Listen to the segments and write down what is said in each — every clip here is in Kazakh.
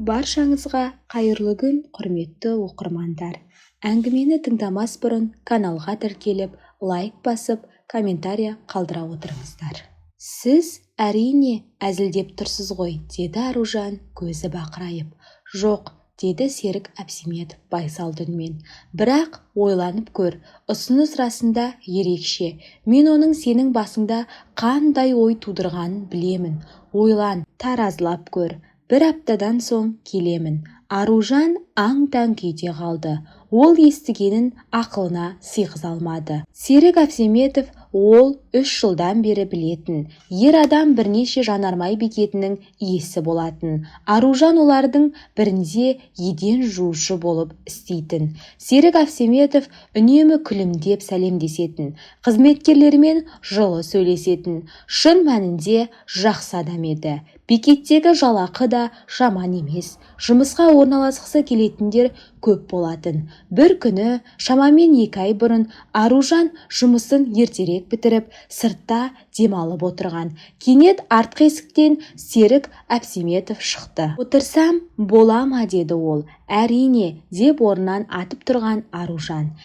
Баршаңызға қайырлы күн, құрметті оқырмандар. Әңгімені тыңдамас бұрын каналға тіркеліп, лайк басып, комментария қалдыра отырыңыздар. Сіз әрине әзілдеп тұрсыз ғой, деді Аружан көзі бақырайып. Жоқ, деді Серік Әбсеметов байсалды үнмен. Бірақ ойланып көр, ұсыныс расында ерекше. Мен оның сенің басыңда қандай ой тудырғанын білемін. Ойлан, таразылап көр. Бір аптадан соң келемін. Аружан аң-таң күйде қалды. Ол естігенін ақылына сыйғыза алмады. Серік Әбсеметов ол 3 жылдан бері білетін. Ер адам бірнеше жанармай бекетінің иесі болатын. Аружан олардың бірінде еден жуушы болып істейтін. Серік Әбсеметов үнемі күлімдеп сәлемдесетін. Қызметкерлерімен жылы сөйлесетін. Шын мәнінде жақсы адам еді. Бекеттегі жалақы да жаман емес. Жұмысқа орналасқысы келетіндер көп болатын. Бір күні шамамен 2 ай бұрын Аружан жұмысын ертерек бітіріп, сыртта демалып отырған. Кенет артқы есіктен Серік Әбсеметов шықты. Отырсам бола ма, деді ол. Әрине, деп орнынан атып тұрған Аружан.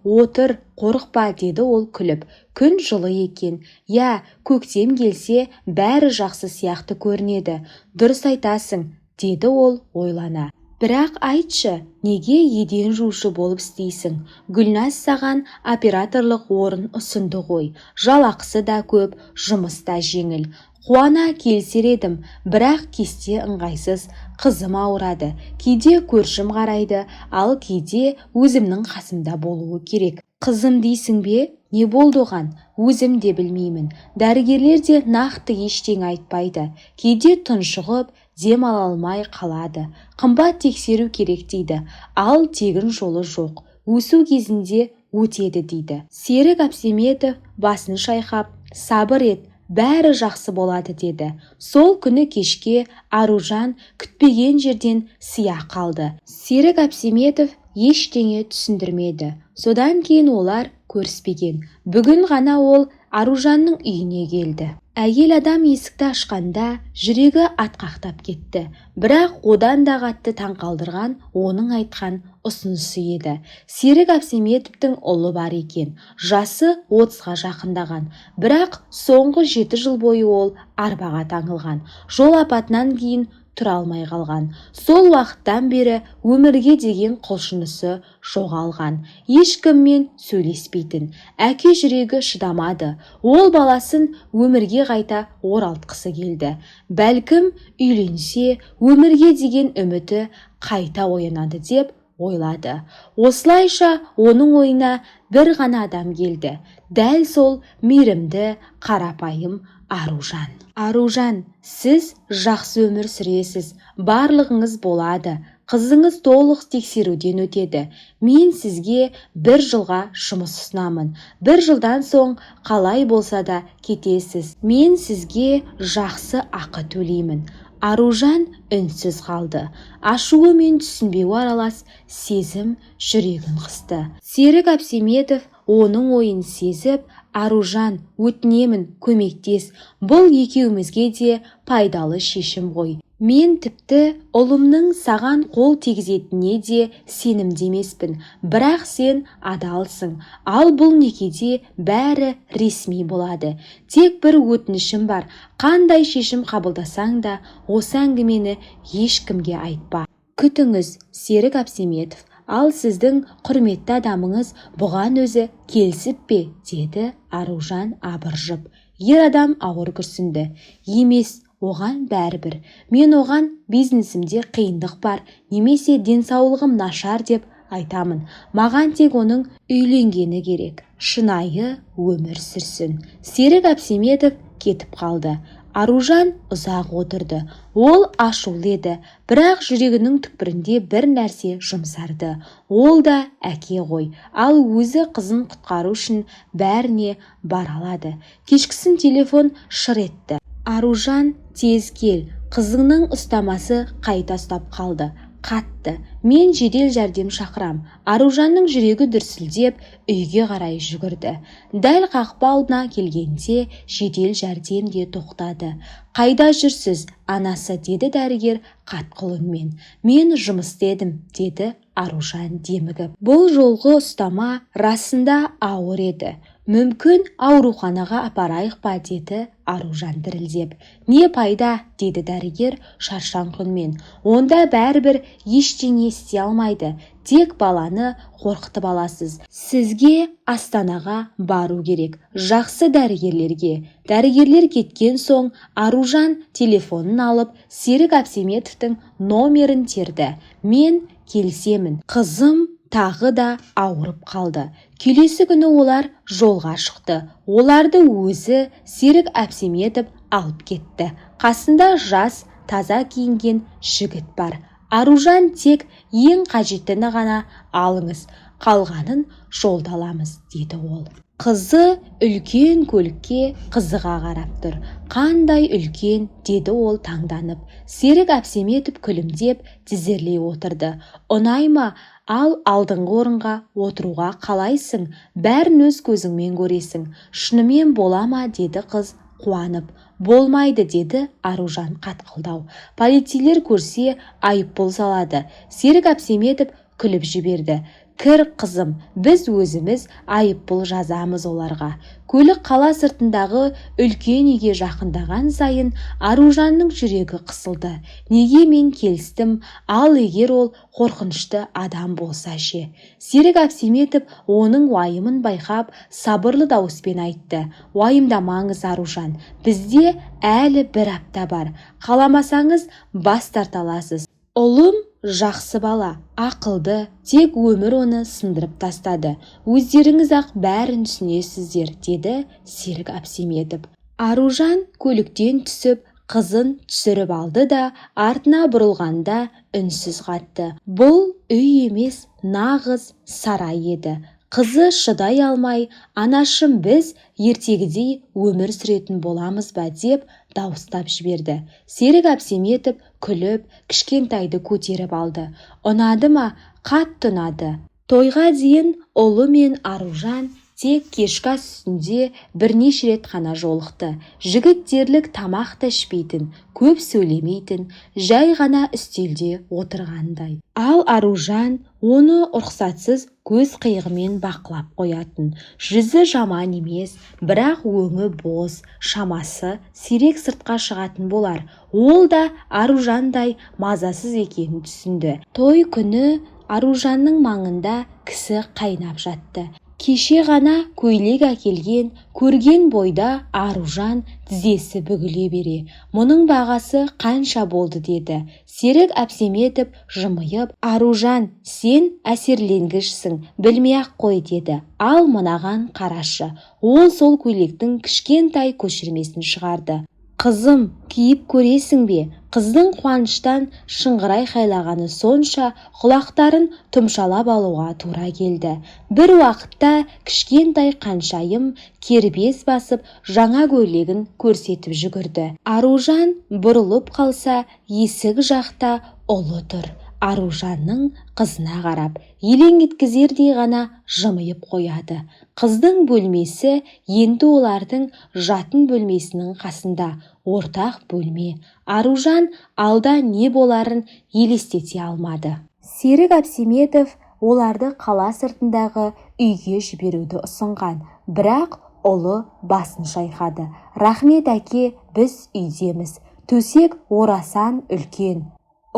Отыр, қорықпа, деді ол күліп. Күн жылы екен. Көктем келсе, бәрі жақсы сияқты көрінеді. Дұрыс айтасың, деді ол ойлана. Бірақ айтшы, неге еден жуушы болып істейсің? Гүлназ саған операторлық орын ұсынды ғой. Жалақысы да көп, жұмыс та жеңіл. Қуана келсер едім, бірақ кесте ыңғайсыз, қызым ауырады. Кейде көршім қарайды, ал кейде өзімнің қасымда болуы керек. Қызым дейсің бе? Не болды оған? Өзім де білмеймін. Дәрігерлер де нақты ештеңе айтпайды. Кейде тұншығып, дем ала алмай қалады. Қымбат тексеру керек дейді, ал тегін жолы жоқ. Өсу кезінде өтеді дейді. Серік Әбсеметов басын шайқап, сабыр ет, бәрі жақсы болады, деді. Сол күні кешке Аружан күтпеген жерден сия қалды. Серік Әбсеметов ештеңе түсіндірмеді. Содан кейін олар көріспеген. Бүгін ғана ол Аружанның үйіне келді. Әйел адам есікті ашқанда жүрегі атқақтап кетті. Бірақ одан да қатты таңқалдырған оның айтқан ұсынысы еді. Серік Әбсеметовтің ұлы бар екен. Жасы 30-ға жақындаған. Бірақ соңғы 7 жыл бойы ол арбаға таңылған. Жол апатынан кейін тұра алмай қалған. Сол уақыттан бері өмірге деген құлшынысы жоғалған. Ешкіммен сөйлеспейтін. Әке жүрегі шыдамады. Ол баласын өмірге қайта оралтқысы келді. Бәлкім үйленсе, өмірге деген үміті қайта оянады деп ойлады. Осылайша оның ойына бір ғана адам келді. Дәл сол мейірімді, қарапайым Аружан. Аружан, сіз жақсы өмір сүресіз, барлығыңыз болады. Қызыңыз толық тексеруден өтеді. Мен сізге 1 жылға жұмыс ұсынамын. 1 жылдан соң қалай болса да кетесіз. Мен сізге жақсы ақы төлеймін. Аружан үнсіз қалды. Ашуы мен түсінбеуі аралас сезім жүрегін қысты. Серік Әбсеметов оның ойын сезіп, Аружан, өтінемін, көмектес. Бұл екеумізге де пайдалы шешім ғой. Мен тіпті ұлымның саған қол тигізетініне де сенімді емеспін. Бірақ сен адалсың. Ал бұл некеде бәрі ресми болады. Тек бір өтінішім бар. Қандай шешім қабылдасаң да, осы әңгімені ешкімге айтпа. Күтіңіз, Серік Әбсеметов. Ал сіздің құрметті адамыңыз бұған өзі келісіп пе, деді Аружан абыржып. Ер адам ауыр күрсінді. Емес, оған бәрібір. Мен оған бизнесімде қиындық бар, немесе денсаулығым нашар деп айтамын. Маған тек оның үйленгені керек. Шынайы өмір сүрсін. Серік Әбсеметов кетіп қалды. Аружан ұзақ отырды. Ол ашулы еді, бірақ жүрегінің түкпірінде бір нәрсе жұмсарды. Ол да әке ғой, ал өзі қызын құтқару үшін бәріне бара алады. Кешкісін телефон шыр етті. Аружан, тез кел, қызыңның ұстамасы қайта ұстап қалды. қатты. Мен жедел жәрдем шақырам. Аружанның жүрегі дүрсілдеп үйге қарай жүгірді. Дәл қақпа алдына келгенде жедел жәрдем де тоқтады. Қайда жүрсіз, анасы, деді дәрігер қатқыл үнмен. Мен жұмыста едім, деді Аружан демігіп. Бұл жолғы ұстама расында ауыр еді. Мүмкін ауруханаға апарайық па, деді Аружан дірілдеп. Не пайда, деді дәрігер шаршаң үнмен. Онда бәрібір ештеңе істей алмайды. Тек баланы қорқытып аласыз. Сізге Астанаға бару керек. Жақсы дәрігерлерге. Дәрігерлер кеткен соң Аружан телефонын алып, Серік Әбсеметовтің номерін терді. Мен келсемін. Қызым тағы да ауырып қалды. Келесі күні олар жолға шықты. Оларды өзі Серік Әбсеметов алып кетті. Қасында жас, таза киінген жігіт бар. Аружан тек ең қажеттіні ғана алыңыз, қалғанын жолда аламыз, деді ол. Қызы үлкен көлікке қызыға қарап тұр. Қандай үлкен, деді ол таңданып. Серік Әбсеметов күлімдеп тізерлей отырды. Ұнай ма? Ал алдыңғы орынға отыруға қалайсың? Бәрін өз көзіңмен көресің. Шынымен бола ма, деді қыз қуанып. Болмайды, деді Аружан қатқылдау. Полицейлер көрсе айыппұл салады. Серік Әбсеметов күліп жіберді. Кір, қызым, біз өзіміз айыппұл жазамыз оларға. Көлік қала сыртындағы үлкен үйге жақындаған сайын Аружанның жүрегі қысылды. Неге мен келістім, ал егер ол қорқынышты адам болса ше? Серік Әбсеметов оның уайымын байқап, сабырлы дауыспен айтты. Уайымдамаңыз, Аружан, бізде әлі бір апта бар. Қаламасаңыз бас тарта аласыз. Ұлым жақсы бала, ақылды, тек өмір оны сындырып тастады. Өздеріңіз-ақ бәрін түсінесіздер, деді Серік Әбсеметов. Аружан көліктен түсіп, қызын түсіріп алды да, артына бұрылғанда үнсіз қатты. Бұл үй емес, нағыз сарай еді. Қызы шыдай алмай, анашым, біз ертегідей өмір сүретін боламыз ба, деп дауыстап жіберді. Серік Әбсеметов күліп, кішкентайды көтеріп алды. Ұнады ма? Қатты ұнады. Тойға дейін ұлы мен Аружан тек кешкі ас үстінде бірнеше рет қана жолықты. Жігіт дерлік тамақ та ішпейтін, көп сөйлемейтін, жай ғана үстелде отырғандай. Ал Аружан оны рұқсатсыз көз қиығымен бақылап қоятын. Жүзі жаман емес, бірақ өңі боз, шамасы сирек сыртқа шығатын болар. Ол да Аружандай мазасыз екенін түсінді. Той күні Аружанның маңында кісі қайнап жатты. Кеше ғана көйлек әкелген, көрген бойда Аружан тізесі бүгіле бере. Мұның бағасы қанша болды, деді. Серік Әбсеметов жымиып, Аружан, сен әсерленгішсің, білмей-ақ қой, деді. Ал мынаған қарашы. Ол сол көйлектің кішкентай көшірмесін шығарды. Қызым, киіп көресің бе? Қыздың қуаныштан шыңғырай қайлағаны сонша құлақтарын тұмшалап алуға тура келді. Бір уақытта кішкентай қаншайым кербез басып жаңа көйлегін көрсетіп жүгірді. Аружан бұрылып қалса, есік жақта ұлы тұр. Аружанның қызына қарап, елең еткізердей ғана жымиып қояды. Қыздың бөлмесі енді олардың жатын бөлмесінің қасында, ортақ бөлме. Аружан алда не боларын елестете алмады. Серік Әбсеметов оларды қала сыртындағы үйге жіберуді ұсынған, бірақ ұлы басын шайқады. Рахмет әке, біз үйдеміз. Төсек орасан үлкен.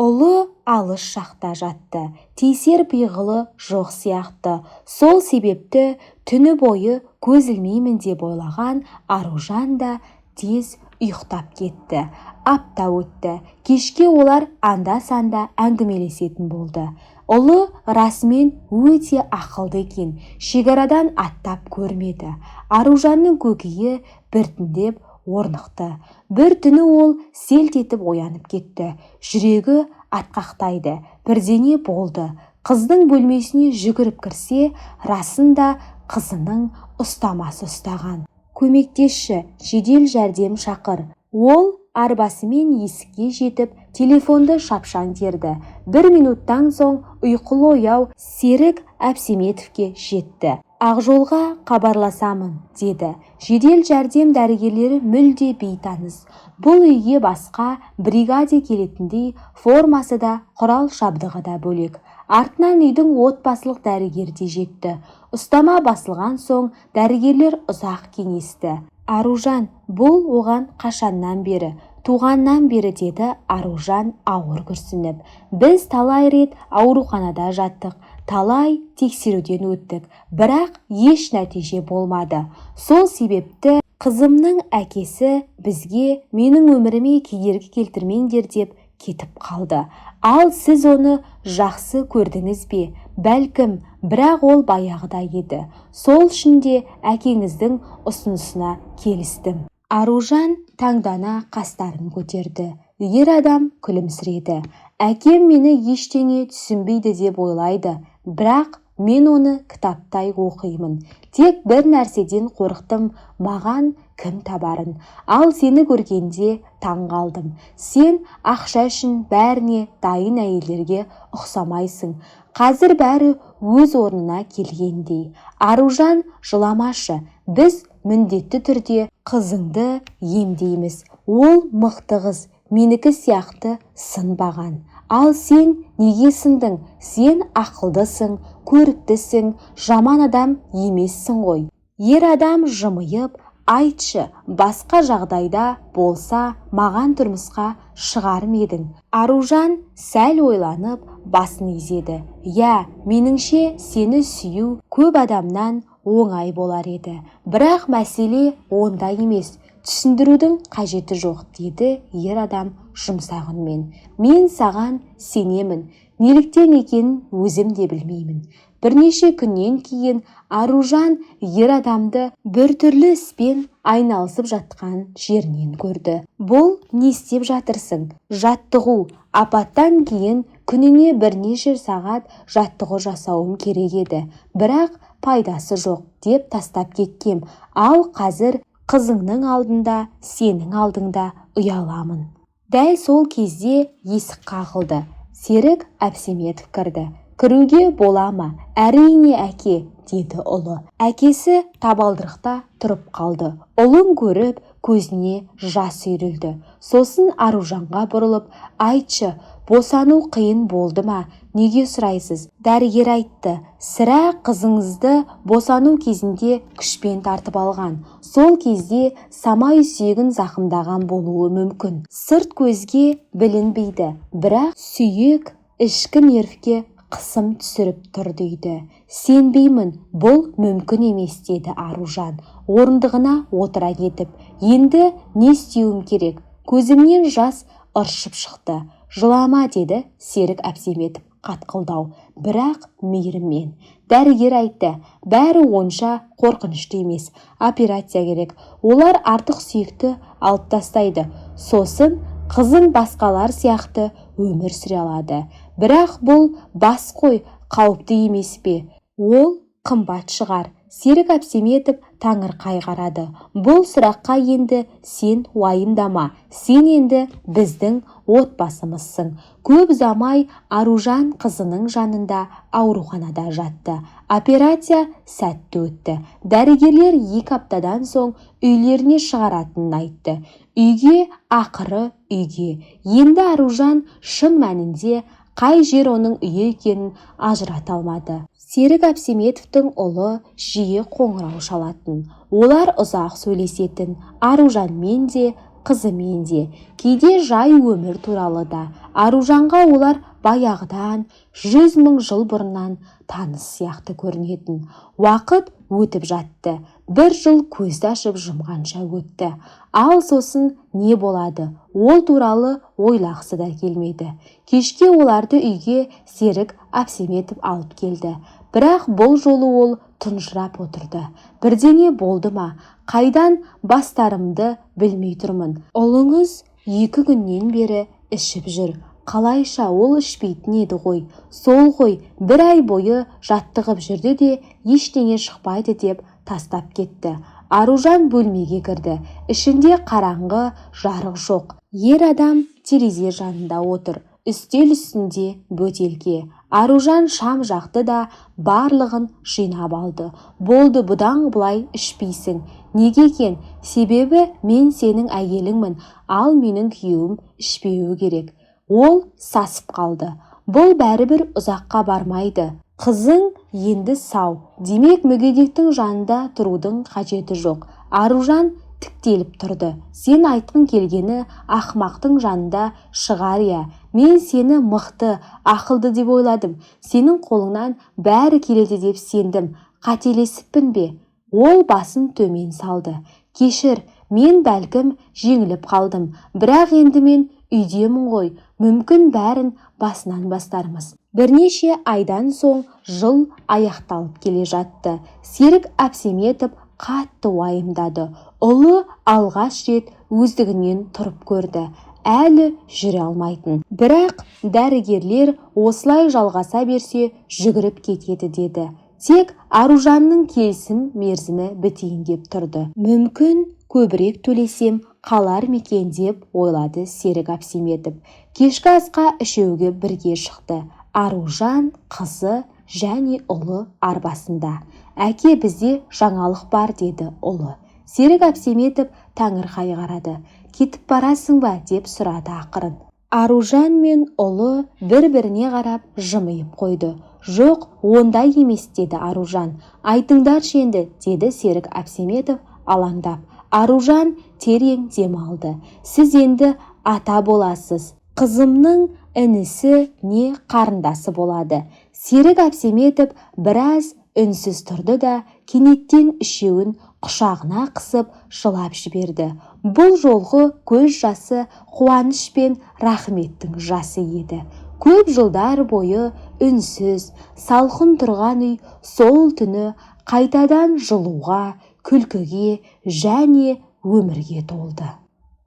Ұлы алыс жақта жатты. Тесер пиғылы жоқ сияқты. Сол себепті түні бойы көз ілмеймін деп ойлаған Аружан да тез ұйықтап кетті. Апта өтті. Кешке олар анда-санда әңгімелесетін болды. Ұлы расымен өте ақылды екен. Шекарадан аттап көрмеді. Аружанның көкейі біртіндеп орнықты. Бір түні ол селт етіп оянып кетті. Жүрегі атқақтайды. Бірдеңе болды. Қыздың бөлмесіне жүгіріп кірсе, расында қызының ұстамасы ұстаған. Көмектесші, жедел жәрдем шақыр. Ол арбасымен есікке жетіп телефонды шапшаң терді. 1 минуттан соң ұйқылы ояу Серік Әбсеметовке жетті. Ақжолға хабарласамын, деді. Жедел жәрдем дәрігерлері мүлде бейтаныс. Бұл үйге басқа бригаде келетіндей формасы да, құрал жабдығы да бөлек. Артынан үйдің отбасылық дәрігері де жетті. Ұстама басылған соң дәрігерлер ұзақ кеңесті. Аружан, бұл оған қашаннан бері, туғаннан бері, деді Аружан ауыр күрсініп. Біз талай рет ауруханада жаттық, талай тексеруден өттік, бірақ еш нәтиже болмады. Сол себепті қызымның әкесі бізге менің өміріме кедергі келтірмеңдер деп кетіп қалды. Ал сіз оны жақсы көрдіңіз бе? Бәлкім, бірақ ол баяғыда еді. Сол үшін де әкеңіздің ұсынысына келістім. Аружан таңдана қастарын көтерді. Ер адам күлімсіреді. Әкем мені ештеңе түсінбейді деп ойлайды, бірақ мен оны кітаптай оқимын. Тек бір нәрседен қорықтым, маған кім табарын. Ал сені көргенде таң қалдым. Сен ақша үшін бәріне дайын әйелдерге ұқсамайсың. Қазір бәрі өз орнына келгендей. Аружан, жыламашы. Біз міндетті түрде қызыңды емдейміз. Ол мықты қыз, менікі сияқты сынбаған. Ал сен неге сындың? Сен ақылдысың, көріктісің, жаман адам емессің ғой. Ер адам жымиып, айтшы, басқа жағдайда болса, маған тұрмысқа шығар ма едің? Аружан сәл ойланып, басын изеді. Я, меніңше сені сүю көп адамнан оңай болар еді. Бірақ мәселе онда емес. Түсіндірудің қажеті жоқ, деді ер адам жұмсақ үнмен. Мен саған сенемін. Неліктен екенін өзім де білмеймін. Бірнеше күннен кейін Аружан ер адамды біртүрлі іспен айналысып жатқан жерінен көрді. Бұл не істеп жатырсың? Жаттығу. Апаттан кейін күніне бірнеше сағат жаттығу жасауым керек еді. Бірақ пайдасы жоқ деп тастап кеткем. Ал қазір қызыңның алдында, сенің алдыңда ұяламын. Дәл сол кезде есік қағылды. Серік Әбсеметов кірді. Кіруге бола ма? Әрине әке, деді ұлы. Әкесі табалдырықта тұрып қалды. Ұлын көріп, көзіне жас үйрілді. Сосын Аружанға бұрылып, айтшы, босану қиын болды ма? Неге сұрайсыз? Дәрігер айтты, сірә қызыңызды босану кезінде күшпен тартып алған. Сол кезде самай сүйегін зақымдаған болуы мүмкін. Сырт көзге білінбейді, бірақ сүйек ішкі нервке қысым түсіріп тұр дейді. Сенбеймін, бұл мүмкін емес, деді Аружан, орындығына отыра кетіп. Енді не істеуім керек? Көзімнен жас ыршып шықты. Жылама, деді Серік Әбсеметов қатқылдау, бірақ мейіріммен. Дәрігер айтты, бәрі онша қорқынышты емес, операция керек. Олар артық сүйекті алып тастайды. Сосын қызың басқалар сияқты өмір сүре алады. Бірақ бұл бас қой, қауіпті емес пе? Ол қымбат шығар. Серік Әбсеметов таңырқай қарады. Бұл сұраққа енді сен уайымдама. Сен енді біздің отбасымызсың. Көп ұзамай Аружан қызының жанында ауруханада жатты. Операция сәтті өтті. Дәрігерлер 2 аптадан соң үйлеріне шығаратынын айтты. Үйге, ақыры үйге. Енді Аружан шын мәнінде қай жер оның үйі екенін ажырата алмады. Серік Әбсеметовтың ұлы жиі қоңырау шалатын. Олар ұзақ сөйлесетін. Аружанмен де, қызымен де. Кейде жай өмір туралы да. Аружанға олар баяғыдан 100 000 жыл бұрыннан таныс сияқты көрінетін. Уақыт өтіп жатты. 1 жыл көзді ашып жұмғанша өтті. Ал сосын не болады? Ол туралы ойлағысы да келмеді. Кешке оларды үйге Серік Әбсеметов алып келді. Бірақ бұл жолы ол тұнжырап отырды. Бірдеңе болды ма? Қайдан бастарымды білмей тұрмын. Ұлыңыз 2 күннен бері ішіп жүр. Қалайша ол ішпейтін еді ғой. Сол ғой, 1 ай бойы жаттығып жүрді де ештеңе шықпайды деп тастап кетті. Аружан бөлмеге кірді. Ішінде қараңғы, жарық жоқ. Ер адам терезе жанында отыр. Үстел үстінде бөтелке. Аружан шам жақты да барлығын жинап алды. Болды, бұдан бұлай ішпейсің. Неге екен? Себебі мен сенің әйеліңмін, ал менің күйеуім ішпеуі керек. Ол сасып қалды. Бұл бәрібір ұзаққа бармайды. Қызың енді сау. Демек мүгедектің жанында тұрудың қажеті жоқ. Аружан тіктеліп тұрды. Сен айтқың келгені ақымақтың жанында шығар я. Мен сені мықты, ақылды деп ойладым. Сенің қолыңнан бәрі келеді деп сендім. Қателесіппін бе? Ол басын төмен салды. Кешір, мен бәлкім жеңіліп қалдым. Бірақ енді мен үйдемін ғой. Мүмкін бәрін басынан бастармыз. Бірнеше айдан соң жыл аяқталып келе жатты. Серік Әбсеметов қатты уайымдады. Ұлы алғаш рет өздігінен тұрып көрді. Әлі жүре алмайтын. Бірақ дәрігерлер осылай жалғаса берсе жүгіріп кетеді деді. Тек Аружанның келісім мерзімі бітейін деп тұрды. Мүмкін көбірек төлесем қалар мекен деп ойлады Серік Әбсеметов. Кешкі асқа үшеуге бірге шықты. Аружан, қызы және ұлы арбасында. Әке, бізде жаңалық бар, деді ұлы. Серік Әбсеметов таңырқай қарады. Кетіп барасың ба деп сұрады ақырын. Аружан мен ұлы бір-біріне қарап жымиып қойды. Жоқ, ондай емес, деді Аружан. Айтыңдаршы енді, деді Серік Әбсеметов алаңдап. Аружан терең дем алды. Сіз енді ата боласыз. Қызымның інісі не қарындасы болады. Серік Әбсеметов біраз үнсіз тұрды да кенеттен үшеуін құшағына қысып жылап жіберді. Бұл жолғы көз жасы қуаныш пен рахметтің жасы еді. Көп жылдар бойы үнсіз, салқын тұрған үй сол түні қайтадан жылуға, күлкіге және өмірге толды.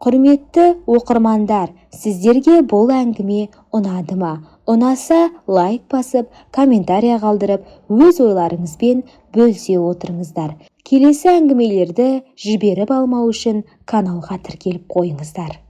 Құрметті оқырмандар, сіздерге бұл әңгіме ұнады ма? Ұнаса лайк басып, комментария қалдырып, өз ойларыңызбен бөлісе отырыңыздар. Келесі әңгімелерді жіберіп алмау үшін каналға тіркеліп қойыңыздар.